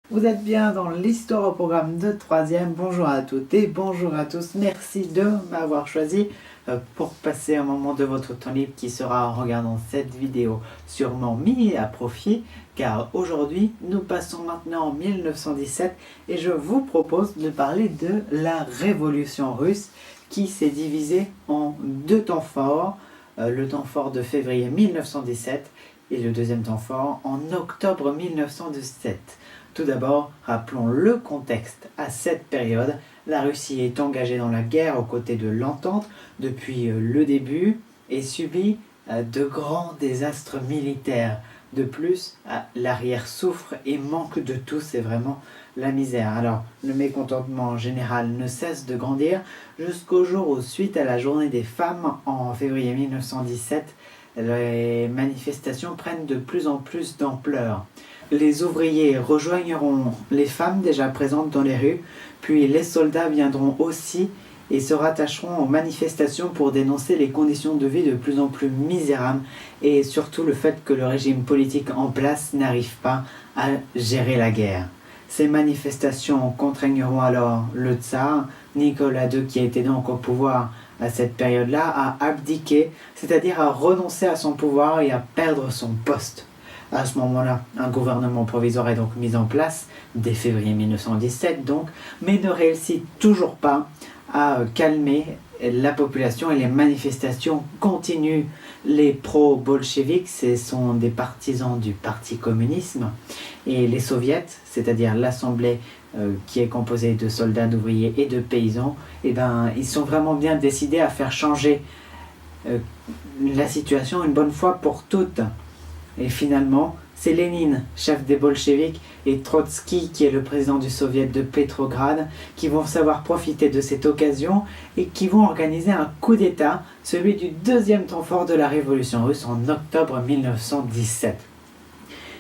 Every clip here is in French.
Vous êtes bien dans l'histoire au programme de 3e. Bonjour à toutes et bonjour à tous. Merci de m'avoir choisi pour passer un moment de votre temps libre qui sera en regardant cette vidéo sûrement mis à profit, car aujourd'hui nous passons maintenant en 1917 et je vous propose de parler de la révolution russe qui s'est divisée en deux temps forts, le temps fort de février 1917 et le deuxième temps fort en octobre 1917. Tout d'abord, rappelons le contexte. À cette période, la Russie est engagée dans la guerre aux côtés de l'Entente depuis le début et subit de grands désastres militaires. De plus, l'arrière souffre et manque de tout, c'est vraiment la misère. Alors, le mécontentement général ne cesse de grandir jusqu'au jour où, suite à la journée des femmes en février 1917, les manifestations prennent de plus en plus d'ampleur. Les ouvriers rejoigneront les femmes déjà présentes dans les rues, puis les soldats viendront aussi et se rattacheront aux manifestations pour dénoncer les conditions de vie de plus en plus misérables et surtout le fait que le régime politique en place n'arrive pas à gérer la guerre. Ces manifestations contraigneront alors le tsar, Nicolas II, qui était donc au pouvoir à cette période-là, à abdiquer, c'est-à-dire à renoncer à son pouvoir et à perdre son poste. À ce moment-là, un gouvernement provisoire est donc mis en place, dès février 1917 donc, mais ne réussit toujours pas à calmer la population et les manifestations continuent. Les pro-bolcheviks, ce sont des partisans du parti communisme, et les soviets, c'est-à-dire l'assemblée qui est composée de soldats, d'ouvriers et de paysans, ils sont vraiment bien décidés à faire changer la situation une bonne fois pour toutes. Et finalement, c'est Lénine, chef des bolcheviks, et Trotsky, qui est le président du soviet de Petrograd, qui vont savoir profiter de cette occasion et qui vont organiser un coup d'État, celui du deuxième temps fort de la révolution russe en octobre 1917.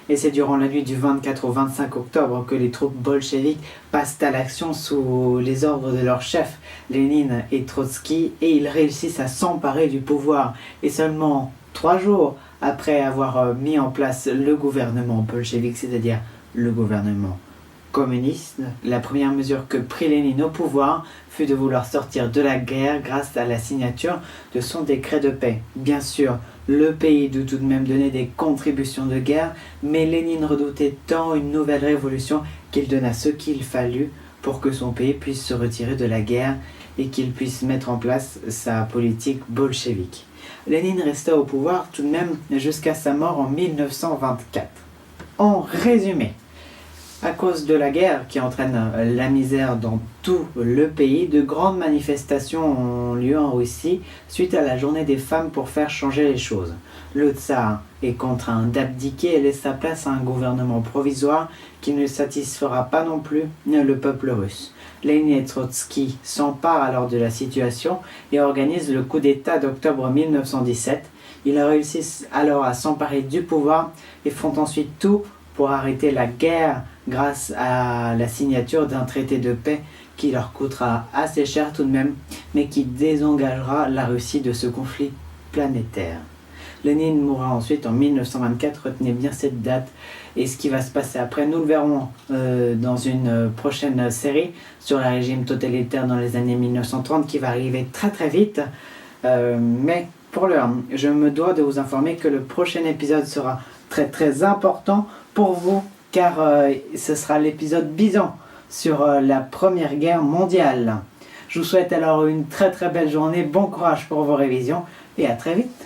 Et c'est durant la nuit du 24 au 25 octobre que les troupes bolcheviques passent à l'action sous les ordres de leurs chefs, Lénine et Trotsky, et ils réussissent à s'emparer du pouvoir. Et seulement 3 jours après avoir mis en place le gouvernement bolchevique, c'est-à-dire le gouvernement communiste, la première mesure que prit Lénine au pouvoir fut de vouloir sortir de la guerre grâce à la signature de son décret de paix. Bien sûr, le pays doit tout de même donner des contributions de guerre, mais Lénine redoutait tant une nouvelle révolution qu'il donna ce qu'il fallut pour que son pays puisse se retirer de la guerre et qu'il puisse mettre en place sa politique bolchevique. Lénine resta au pouvoir tout de même jusqu'à sa mort en 1924. En résumé, à cause de la guerre qui entraîne la misère dans tout le pays, de grandes manifestations ont lieu en Russie suite à la journée des femmes pour faire changer les choses. Le tsar est contraint d'abdiquer et laisse sa place à un gouvernement provisoire qui ne satisfera pas non plus le peuple russe. Lénine et Trotsky s'emparent alors de la situation et organisent le coup d'État d'octobre 1917. Ils réussissent alors à s'emparer du pouvoir et font ensuite tout pour arrêter la guerre grâce à la signature d'un traité de paix qui leur coûtera assez cher tout de même, mais qui désengagera la Russie de ce conflit planétaire. Lénine mourra ensuite en 1924, retenez bien cette date, et ce qui va se passer après, nous le verrons dans une prochaine série sur le régime totalitaire dans les années 1930 qui va arriver très très vite, mais pour l'heure, je me dois de vous informer que le prochain épisode sera très très important pour vous, car ce sera l'épisode Bison sur la Première Guerre mondiale. Je vous souhaite alors une très très belle journée, bon courage pour vos révisions et à très vite.